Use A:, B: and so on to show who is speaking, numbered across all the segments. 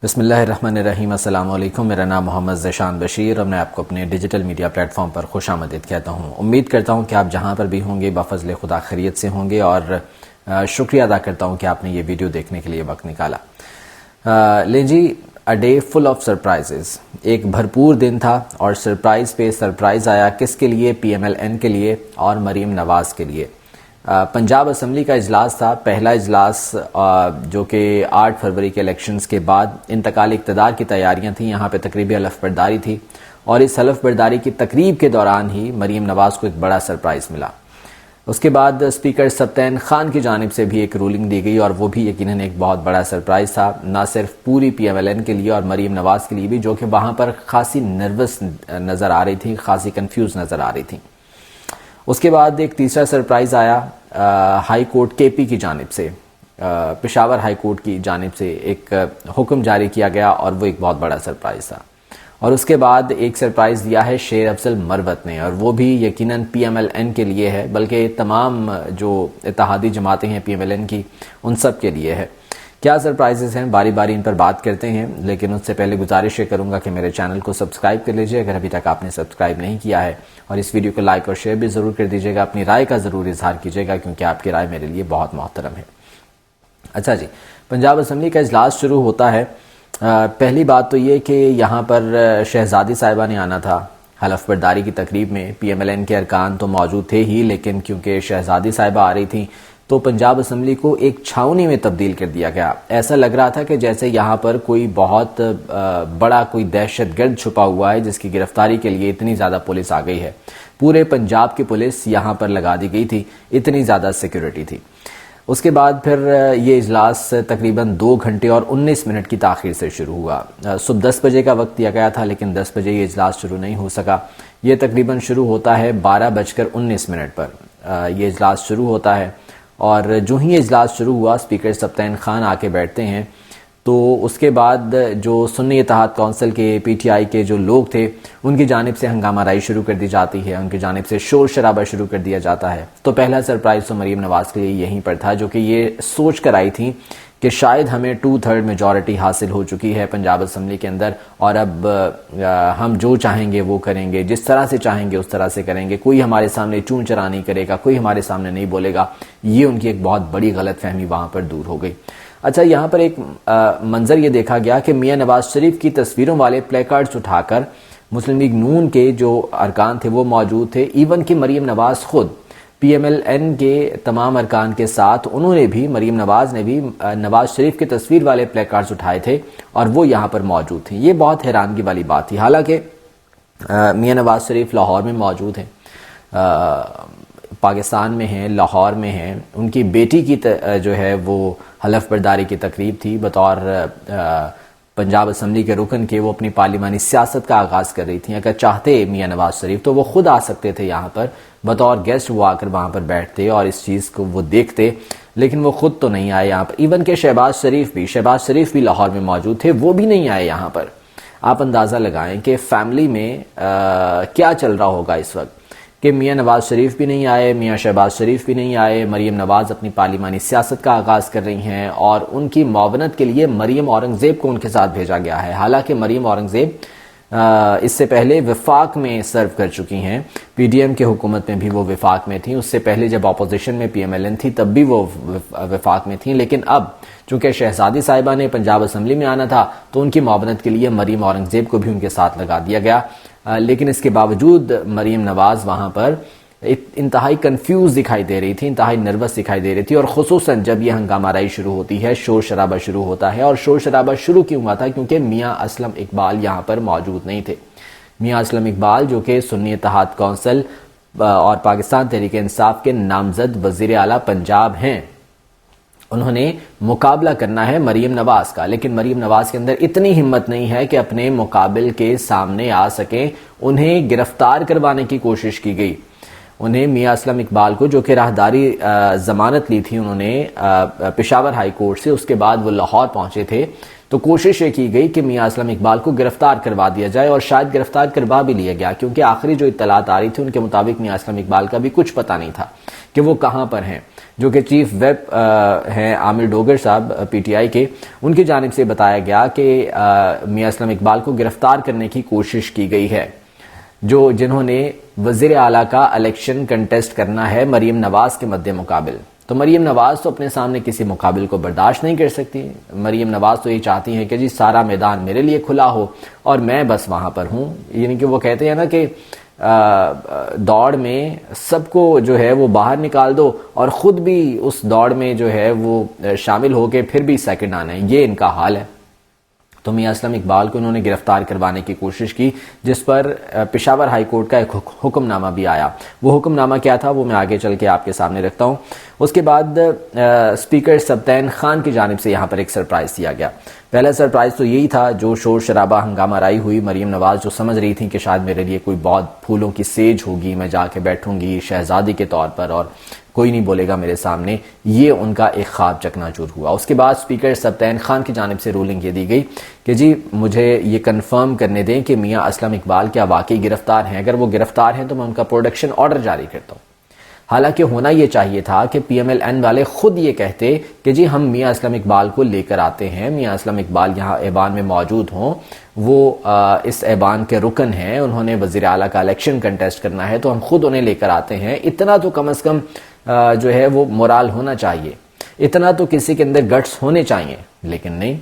A: بسم اللہ الرحمن الرحیم۔ السلام علیکم، میرا نام محمد ذیشان بشیر اور میں آپ کو اپنے ڈیجیٹل میڈیا پلیٹ فارم پر خوش آمدید کہتا ہوں۔ امید کرتا ہوں کہ آپ جہاں پر بھی ہوں گے بفضل خدا خیریت سے ہوں گے، اور شکریہ ادا کرتا ہوں کہ آپ نے یہ ویڈیو دیکھنے کے لیے وقت نکالا۔ لیں جی، a day full of surprises, ایک بھرپور دن تھا اور سرپرائز پہ سرپرائز آیا۔ کس کے لیے؟ پی ایم ایل این کے لیے اور مریم نواز کے لیے۔ پنجاب اسمبلی کا اجلاس تھا، پہلا اجلاس جو کہ 8 فروری کے الیکشنز کے بعد انتقال اقتدار کی تیاریاں تھیں۔ یہاں پہ تقریبی حلف برداری تھی اور اس حلف برداری کی تقریب کے دوران ہی مریم نواز کو ایک بڑا سرپرائز ملا۔ اس کے بعد اسپیکر سبطین خان کی جانب سے بھی ایک رولنگ دی گئی، اور وہ بھی یقیناً ایک بہت بڑا سرپرائز تھا، نہ صرف پوری پی ایم ایل این کے لیے اور مریم نواز کے لیے بھی، جو کہ وہاں پر خاصی نروس نظر آ رہی تھی، خاصی کنفیوز نظر آ رہی تھیں۔ اس کے بعد ایک تیسرا سرپرائز آیا ہائی کورٹ کے پی کی جانب سے، پشاور ہائی کورٹ کی جانب سے ایک حکم جاری کیا گیا، اور وہ ایک بہت بڑا سرپرائز تھا۔ اور اس کے بعد ایک سرپرائز دیا ہے شیر افضل مروت نے، اور وہ بھی یقیناً پی ایم ایل این کے لیے ہے، بلکہ تمام جو اتحادی جماعتیں ہیں پی ایم ایل این کی ان سب کے لیے ہے۔ کیا سرپرائزز ہیں، باری باری ان پر بات کرتے ہیں، لیکن اس سے پہلے گزارش یہ کروں گا کہ میرے چینل کو سبسکرائب کر لیجئے اگر ابھی تک آپ نے سبسکرائب نہیں کیا ہے، اور اس ویڈیو کو لائک اور شیئر بھی ضرور کر دیجئے گا۔ اپنی رائے کا ضرور اظہار کیجئے گا، کیونکہ آپ کی رائے میرے لیے بہت محترم ہے۔ اچھا جی، پنجاب اسمبلی کا اجلاس شروع ہوتا ہے۔ پہلی بات تو یہ کہ یہاں پر شہزادی صاحبہ نے آنا تھا حلف برداری کی تقریب میں۔ پی ایم ایل این کے ارکان تو موجود تھے ہی، لیکن کیونکہ شہزادی صاحبہ آ رہی تھیں تو پنجاب اسمبلی کو ایک چھاؤنی میں تبدیل کر دیا گیا۔ ایسا لگ رہا تھا کہ جیسے یہاں پر کوئی بہت بڑا کوئی دہشت گرد چھپا ہوا ہے، جس کی گرفتاری کے لیے اتنی زیادہ پولیس آ گئی ہے۔ پورے پنجاب کی پولیس یہاں پر لگا دی گئی تھی، اتنی زیادہ سیکیورٹی تھی۔ اس کے بعد پھر یہ اجلاس تقریباً 2 گھنٹے اور 19 منٹ کی تاخیر سے شروع ہوا۔ صبح 10 بجے کا وقت دیا گیا تھا، لیکن 10 بجے یہ اجلاس شروع نہیں ہو سکا۔ یہ تقریباً شروع ہوتا ہے 12:19 پر یہ اجلاس شروع ہوتا ہے، اور جو ہی اجلاس شروع ہوا اسپیکر سبطین خان آ کے بیٹھتے ہیں، تو اس کے بعد جو سنی اتحاد کونسل کے پی ٹی آئی کے جو لوگ تھے ان کی جانب سے ہنگامہ آرائی شروع کر دی جاتی ہے، ان کی جانب سے شور شرابہ شروع کر دیا جاتا ہے۔ تو پہلا سرپرائز تو مریم نواز کے لیے یہیں پر تھا، جو کہ یہ سوچ کر آئی تھیں کہ شاید ہمیں 2/3 میجورٹی حاصل ہو چکی ہے پنجاب اسمبلی کے اندر، اور اب ہم جو چاہیں گے وہ کریں گے، جس طرح سے چاہیں گے اس طرح سے کریں گے، کوئی ہمارے سامنے چون چرا نہیں کرے گا، کوئی ہمارے سامنے نہیں بولے گا۔ یہ ان کی ایک بہت بڑی غلط فہمی وہاں پر دور ہو گئی۔ اچھا، یہاں پر ایک منظر یہ دیکھا گیا کہ میاں نواز شریف کی تصویروں والے پلے کارڈز اٹھا کر مسلم لیگ نون کے جو ارکان تھے وہ موجود تھے، ایون کہ مریم نواز خود پی ایم ایل این کے تمام ارکان کے ساتھ انہوں نے بھی، مریم نواز نے بھی نواز شریف کی تصویر والے پلے کارڈز اٹھائے تھے، اور وہ یہاں پر موجود تھے۔ یہ بہت حیرانگی والی بات تھی، حالانکہ میاں نواز شریف لاہور میں موجود ہیں، پاکستان میں ہیں، لاہور میں ہیں۔ ان کی بیٹی کی جو ہے وہ حلف برداری کی تقریب تھی، بطور پنجاب اسمبلی کے رکن کے وہ اپنی پارلیمانی سیاست کا آغاز کر رہی تھیں۔ اگر چاہتے میاں نواز شریف تو وہ خود آ سکتے تھے یہاں پر، بطور گیسٹ وہ آ کر وہاں پر بیٹھتے اور اس چیز کو وہ دیکھتے، لیکن وہ خود تو نہیں آئے یہاں پر۔ ایون کہ شہباز شریف بھی لاہور میں موجود تھے، وہ بھی نہیں آئے یہاں پر۔ آپ اندازہ لگائیں کہ فیملی میں کیا چل رہا ہوگا اس وقت، کہ میاں نواز شریف بھی نہیں آئے، میاں شہباز شریف بھی نہیں آئے، مریم نواز اپنی پارلیمانی سیاست کا آغاز کر رہی ہیں، اور ان کی معاونت کے لیے مریم اورنگزیب کو ان کے ساتھ بھیجا گیا ہے۔ حالانکہ مریم اورنگزیب اس سے پہلے وفاق میں سرو کر چکی ہیں، پی ڈی ایم کے حکومت میں بھی وہ وفاق میں تھیں، اس سے پہلے جب اپوزیشن میں پی ایم ایل این تھی تب بھی وہ وفاق میں تھیں، لیکن اب چونکہ شہزادی صاحبہ نے پنجاب اسمبلی میں آنا تھا تو ان کی معاونت کے لیے مریم اورنگزیب کو بھی ان کے ساتھ لگا دیا گیا۔ لیکن اس کے باوجود مریم نواز وہاں پر انتہائی کنفیوز دکھائی دے رہی تھی، انتہائی نروس دکھائی دے رہی تھی، اور خصوصاً جب یہ ہنگامہ آرائی شروع ہوتی ہے، شور شرابہ شروع ہوتا ہے۔ اور شور شرابہ شروع کیوں ہوا تھا؟ کیونکہ میاں اسلم اقبال یہاں پر موجود نہیں تھے۔ میاں اسلم اقبال جو کہ سنی اتحاد کونسل اور پاکستان تحریک انصاف کے نامزد وزیر اعلیٰ پنجاب ہیں، انہوں نے مقابلہ کرنا ہے مریم نواز کا، لیکن مریم نواز کے اندر اتنی ہمت نہیں ہے کہ اپنے مقابل کے سامنے آ سکیں۔ انہیں گرفتار کروانے کی کوشش کی گئی، انہیں میاں اسلم اقبال کو، جو کہ راہداری ضمانت لی تھی انہوں نے پشاور ہائی کورٹ سے، اس کے بعد وہ لاہور پہنچے تھے، تو کوشش یہ کی گئی کہ میاں اسلم اقبال کو گرفتار کروا دیا جائے، اور شاید گرفتار کروا بھی لیا گیا، کیونکہ آخری جو اطلاعات آ رہی تھی ان کے مطابق میاں اسلم اقبال کا بھی کچھ پتہ نہیں تھا کہ وہ کہاں پر ہیں۔ جو کہ چیف ویب ہیں عامر ڈوگر صاحب پی ٹی آئی کے، ان کی جانب سے بتایا گیا کہ میاں اسلم اقبال کو گرفتار کرنے کی کوشش کی گئی ہے، جنہوں نے وزیر اعلیٰ کا الیکشن کنٹیسٹ کرنا ہے مریم نواز کے مد مقابل۔ تو مریم نواز تو اپنے سامنے کسی مقابل کو برداشت نہیں کر سکتی۔ مریم نواز تو یہ چاہتی ہیں کہ جی سارا میدان میرے لیے کھلا ہو اور میں بس وہاں پر ہوں، یعنی کہ وہ کہتے ہیں نا کہ دوڑ میں سب کو جو ہے وہ باہر نکال دو اور خود بھی اس دوڑ میں جو ہے وہ شامل ہو کے پھر بھی سیکنڈ آنا ہے، یہ ان کا حال ہے۔ تو میاں اسلم اقبال کو انہوں نے گرفتار کروانے کی کوشش کی، جس پر پشاور ہائی کورٹ کا ایک حکم نامہ بھی آیا۔ وہ حکم نامہ کیا تھا وہ میں آگے چل کے آپ کے سامنے رکھتا ہوں۔ اس کے بعد اسپیکر سبطین خان کی جانب سے یہاں پر ایک سرپرائز دیا گیا۔ پہلا سرپرائز تو یہی تھا، جو شور شرابہ ہنگامہ رائی ہوئی، مریم نواز جو سمجھ رہی تھی کہ شاید میرے لیے کوئی بہت پھولوں کی سیج ہوگی، میں جا کے بیٹھوں گی شہزادی کے طور پر اور کوئی نہیں بولے گا میرے سامنے، یہ ان کا ایک خواب چکنا چور ہوا۔ اس کے بعد اسپیکر سبطین خان کی جانب سے رولنگ یہ دی گئی کہ جی مجھے یہ کنفرم کرنے دیں کہ میاں اسلم اقبال کیا واقعی گرفتار ہیں، اگر وہ گرفتار ہیں تو میں ان کا پروڈکشن آرڈر جاری کرتا ہوں۔ حالانکہ ہونا یہ چاہیے تھا کہ پی ایم ایل این والے خود یہ کہتے کہ جی ہم میاں اسلم اقبال کو لے کر آتے ہیں، میاں اسلم اقبال یہاں ایوان میں موجود ہوں، وہ اس ایوان کے رکن ہیں، انہوں نے وزیر اعلیٰ کا الیکشن کنٹیسٹ کرنا ہے تو ہم خود انہیں لے کر آتے ہیں۔ اتنا تو کم از کم جو ہے وہ مورال ہونا چاہیے، اتنا تو کسی کے اندر گٹس ہونے چاہیے، لیکن نہیں۔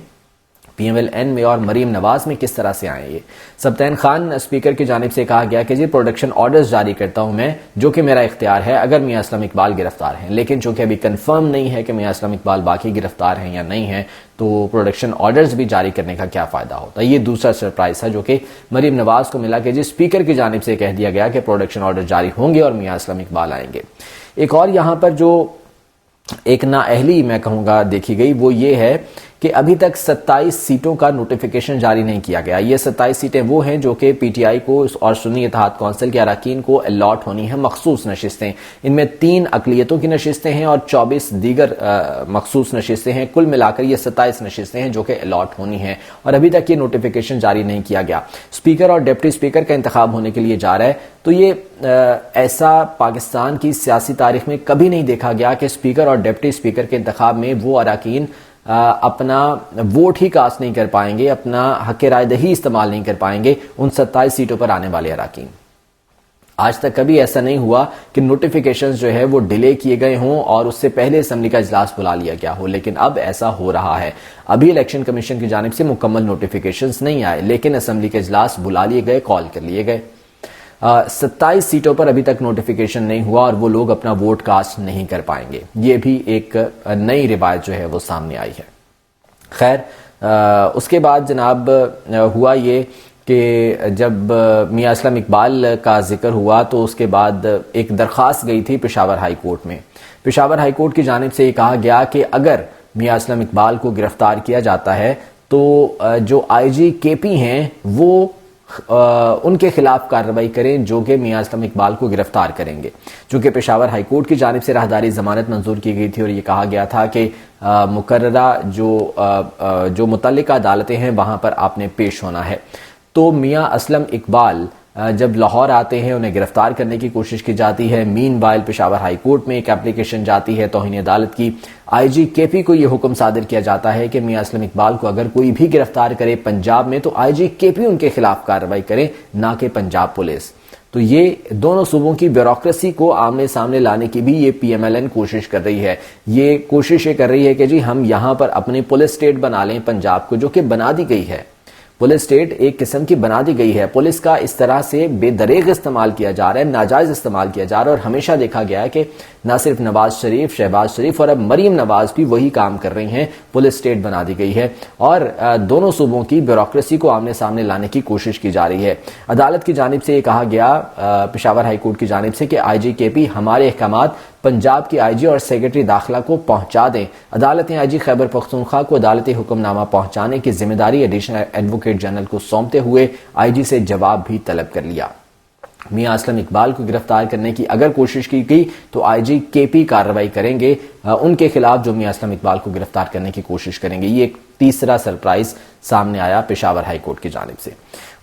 A: پی ایم ایل این میں اور مریم نواز میں کس طرح سے آئیں یہ؟ سبطین خان اسپیکر کی جانب سے کہا گیا کہ جی پروڈکشن آرڈرز جاری کرتا ہوں میں، جو کہ میرا اختیار ہے اگر میاں اسلم اقبال گرفتار ہیں، لیکن چونکہ ابھی کنفرم نہیں ہے کہ میاں اسلم اقبال باقی گرفتار ہیں یا نہیں ہیں، تو پروڈکشن آرڈرز بھی جاری کرنے کا کیا فائدہ ہوتا ہے؟ یہ دوسرا سرپرائز تھا جو کہ مریم نواز کو ملا کہ جی اسپیکر کی جانب سے کہہ دیا گیا کہ پروڈکشن آرڈر جاری ہوں گے اور میاں اسلم اقبال آئیں گے۔ ایک اور یہاں پر جو ایک نااہلی میں کہوں گا دیکھی گئی وہ یہ ہے کہ ابھی تک 27 سیٹوں کا نوٹیفیکیشن جاری نہیں کیا گیا۔ یہ 27 سیٹیں وہ ہیں جو کہ پی ٹی آئی کو اور سنی اتحاد کونسل کے اراکین کو الاٹ ہونی ہیں، مخصوص نشستیں۔ ان میں 3 اقلیتوں کی نشستیں ہیں اور 24 دیگر مخصوص نشستیں ہیں، کل ملا کر یہ 27 نشستیں ہیں جو کہ الاٹ ہونی ہیں، اور ابھی تک یہ نوٹیفیکیشن جاری نہیں کیا گیا۔ اسپیکر اور ڈپٹی اسپیکر کا انتخاب ہونے کے لیے جا رہا ہے، تو یہ ایسا پاکستان کی سیاسی تاریخ میں کبھی نہیں دیکھا گیا کہ اسپیکر اور ڈپٹی اسپیکر کے انتخاب میں وہ اراکین اپنا ووٹ ہی کاسٹ نہیں کر پائیں گے، اپنا حق رائے دہی استعمال نہیں کر پائیں گے ان 27 سیٹوں پر آنے والے اراکین۔ آج تک کبھی ایسا نہیں ہوا کہ نوٹیفیکیشنز جو ہے وہ ڈیلے کیے گئے ہوں اور اس سے پہلے اسمبلی کا اجلاس بلا لیا گیا ہو، لیکن اب ایسا ہو رہا ہے۔ ابھی الیکشن کمیشن کی جانب سے مکمل نوٹیفیکیشنز نہیں آئے، لیکن اسمبلی کے اجلاس بلا لیے گئے، کال کر لیے گئے۔ 27 سیٹوں پر ابھی تک نوٹیفیکیشن نہیں ہوا اور وہ لوگ اپنا ووٹ کاسٹ نہیں کر پائیں گے۔ یہ بھی ایک نئی روایت جو ہے وہ سامنے آئی ہے۔ خیر، اس کے بعد جناب ہوا یہ کہ جب میاں اسلم اقبال کا ذکر ہوا تو اس کے بعد ایک درخواست گئی تھی پشاور ہائی کورٹ میں۔ پشاور ہائی کورٹ کی جانب سے یہ کہا گیا کہ اگر میاں اسلم اقبال کو گرفتار کیا جاتا ہے تو جو آئی جی کے پی ہیں وہ ان کے خلاف کارروائی کریں جو کہ میاں اسلم اقبال کو گرفتار کریں گے، چونکہ پشاور ہائی کورٹ کی جانب سے راہداری ضمانت منظور کی گئی تھی اور یہ کہا گیا تھا کہ مقررہ جو متعلقہ عدالتیں ہیں وہاں پر آپ نے پیش ہونا ہے۔ تو میاں اسلم اقبال جب لاہور آتے ہیں انہیں گرفتار کرنے کی کوشش کی جاتی ہے۔ مین وائل پشاور ہائی کورٹ میں ایک اپلیکیشن جاتی ہے توہین عدالت کی، آئی جی کے پی کو یہ حکم صادر کیا جاتا ہے کہ میاں اسلم اقبال کو اگر کوئی بھی گرفتار کرے پنجاب میں تو آئی جی کے پی ان کے خلاف کارروائی کرے، نہ کہ پنجاب پولیس۔ تو یہ دونوں صوبوں کی بیوروکریسی کو آمنے سامنے لانے کی بھی یہ پی ایم ایل این کوشش کر رہی ہے۔ یہ کوشش یہ کر رہی ہے کہ جی ہم یہاں پر اپنی پولیس اسٹیٹ بنا لیں پنجاب کو، جو کہ بنا دی گئی ہے۔ پولیس اسٹیٹ ایک قسم کی بنا دی گئی ہے، پولیس کا اس طرح سے بے دریغ استعمال کیا جا رہا ہے، ناجائز استعمال کیا جا رہا ہے، اور ہمیشہ دیکھا گیا ہے کہ نہ صرف نواز شریف، شہباز شریف اور اب مریم نواز بھی وہی کام کر رہی ہیں، پولیس اسٹیٹ بنا دی گئی ہے اور دونوں صوبوں کی بیوروکریسی کو آمنے سامنے لانے کی کوشش کی جا رہی ہے۔ عدالت کی جانب سے یہ کہا گیا پشاور ہائی کورٹ کی جانب سے کہ آئی جی کے پی ہمارے احکامات پنجاب کی آئی جی اور سیکرٹری داخلہ کو پہنچا دیں۔ عدالت نے آئی جی خیبر پختونخوا کو عدالتی حکم نامہ پہنچانے کی ذمہ داری ایڈیشنل ایڈوکیٹ جنرل کو سونپتے ہوئے آئی جی سے جواب بھی طلب کر لیا۔ میاں اسلم اقبال کو گرفتار کرنے کی اگر کوشش کی گئی تو آئی جی کے پی کارروائی کریں گے ان کے خلاف جو میاں اسلم اقبال کو گرفتار کرنے کی کوشش کریں گے. یہ ایک تیسرا سرپرائز سامنے آیا پشاور ہائی کورٹ کی جانب سے.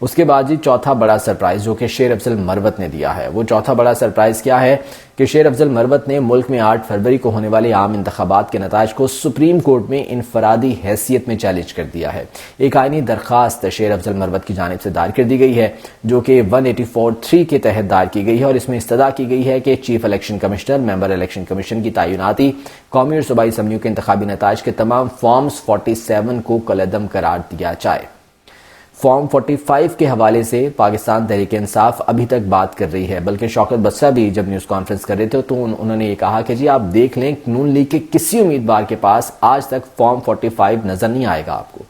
A: اس کے بعد چوتھا بڑا سرپرائز جو کہ شیر افضل مروت نے دیا ہے. وہ چوتھا بڑا سرپرائز کیا ہے کہ شیر افضل مروت نے ملک میں 8 فروری کو ہونے والے عام انتخابات کے نتائج کو سپریم کورٹ میں انفرادی حیثیت میں چیلنج کر دیا ہے. ایک آئینی درخواست شیر افضل مروت کی جانب سے دائر کر دی گئی ہے جو کہ 184(3) کے تحت دائر کی گئی ہے اور اس میں استدعا کی گئی ہے کہ چیف الیکشن کمشنر ممبر الیکشن کمیشن کی تعیناتی قومی اور صوبائی اسمبلیوں کے انتخابی نتائج کے تمام فارمز 47 کو کالعدم قرار دیا جائے. فارم 45 کے حوالے سے پاکستان تحریک انصاف ابھی تک بات کر رہی ہے، بلکہ شوکت بسرا بھی جب نیوز کانفرنس کر رہے تھے تو انہوں نے یہ کہا کہ جی آپ دیکھ لیں نون لیگ کے کسی امیدوار کے پاس آج تک فارم 45 نظر نہیں آئے گا آپ کو.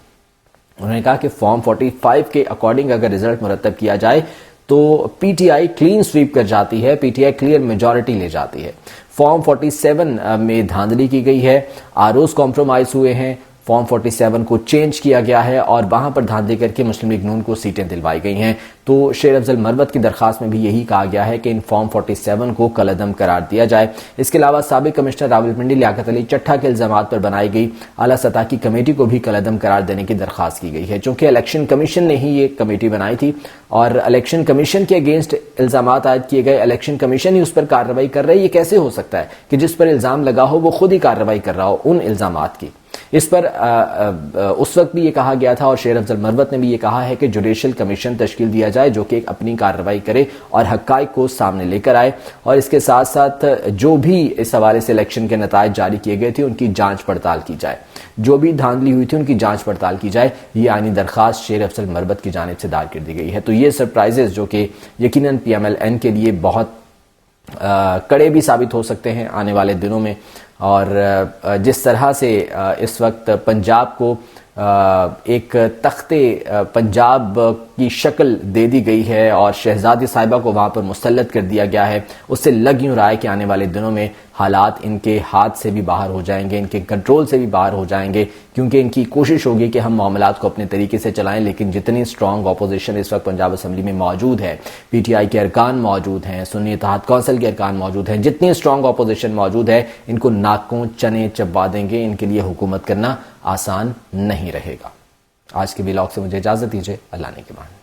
A: انہوں نے کہا کہ فارم 45 کے اکارڈنگ اگر رزلٹ مرتب کیا جائے تو P T I clean sweep کر جاتی ہے، P T I clear majority لے جاتی ہے. فارم 47 میں دھاندلی کی گئی ہے، آروز کمپرومائز ہوئے ہیں، فارم 47 کو چینج کیا گیا ہے اور وہاں پر دھاندلی کر کے مسلم لیگ نون کو سیٹیں دلوائی گئی ہیں. تو شیر افضل مروت کی درخواست میں بھی یہی کہا گیا ہے کہ ان فارم 47 کو کالعدم قرار دیا جائے. اس کے علاوہ سابق کمشنر راولپنڈی لیاقت علی چٹھا کے الزامات پر بنائی گئی اعلیٰ سطح کی کمیٹی کو بھی کالعدم قرار دینے کی درخواست کی گئی ہے، چونکہ الیکشن کمیشن نے ہی یہ کمیٹی بنائی تھی اور الیکشن کمیشن کے اگینسٹ الزامات عائد کیے گئے، الیکشن کمیشن ہی اس پر کارروائی کر رہا ہے. یہ کیسے ہو سکتا ہے کہ جس پر الزام لگا ہو وہ خود ہی کارروائی کر رہا ہو ان الزامات کی؟ اس پر اس وقت بھی یہ کہا گیا تھا اور شیر افضل مروت نے بھی یہ کہا ہے کہ جوڈیشل کمیشن تشکیل دیا جائے جو کہ اپنی کارروائی کرے اور حقائق کو سامنے لے کر آئے، اور اس کے ساتھ ساتھ جو بھی اس حوالے سے الیکشن کے نتائج جاری کیے گئے تھے ان کی جانچ پڑتال کی جائے، جو بھی دھاندلی ہوئی تھی ان کی جانچ پڑتال کی جائے. یہ آئینی درخواست شیر افضل مروت کی جانب سے دائر کر دی گئی ہے. تو یہ سرپرائزز جو کہ یقیناً پی ایم ایل این کے لیے بہت کڑے بھی ثابت ہو سکتے ہیں آنے والے دنوں میں، اور جس طرح سے اس وقت پنجاب کو ایک تخت پنجاب کی شکل دے دی گئی ہے اور شہزادی صاحبہ کو وہاں پر مسلط کر دیا گیا ہے، اس سے لگ یوں رہا ہے کہ آنے والے دنوں میں حالات ان کے ہاتھ سے بھی باہر ہو جائیں گے، ان کے کنٹرول سے بھی باہر ہو جائیں گے، کیونکہ ان کی کوشش ہوگی کہ ہم معاملات کو اپنے طریقے سے چلائیں. لیکن جتنی اسٹرانگ اپوزیشن اس وقت پنجاب اسمبلی میں موجود ہے، پی ٹی آئی کے ارکان موجود ہیں، سنی اتحاد کونسل کے ارکان موجود ہیں، جتنی اسٹرانگ اپوزیشن موجود ہے ان کو ناکوں چنے چبا دیں گے. ان کے لیے حکومت کرنا آسان نہیں رہے گا. آج کے ولاگ سے مجھے اجازت دیجیے. اللہ نے کے بعد.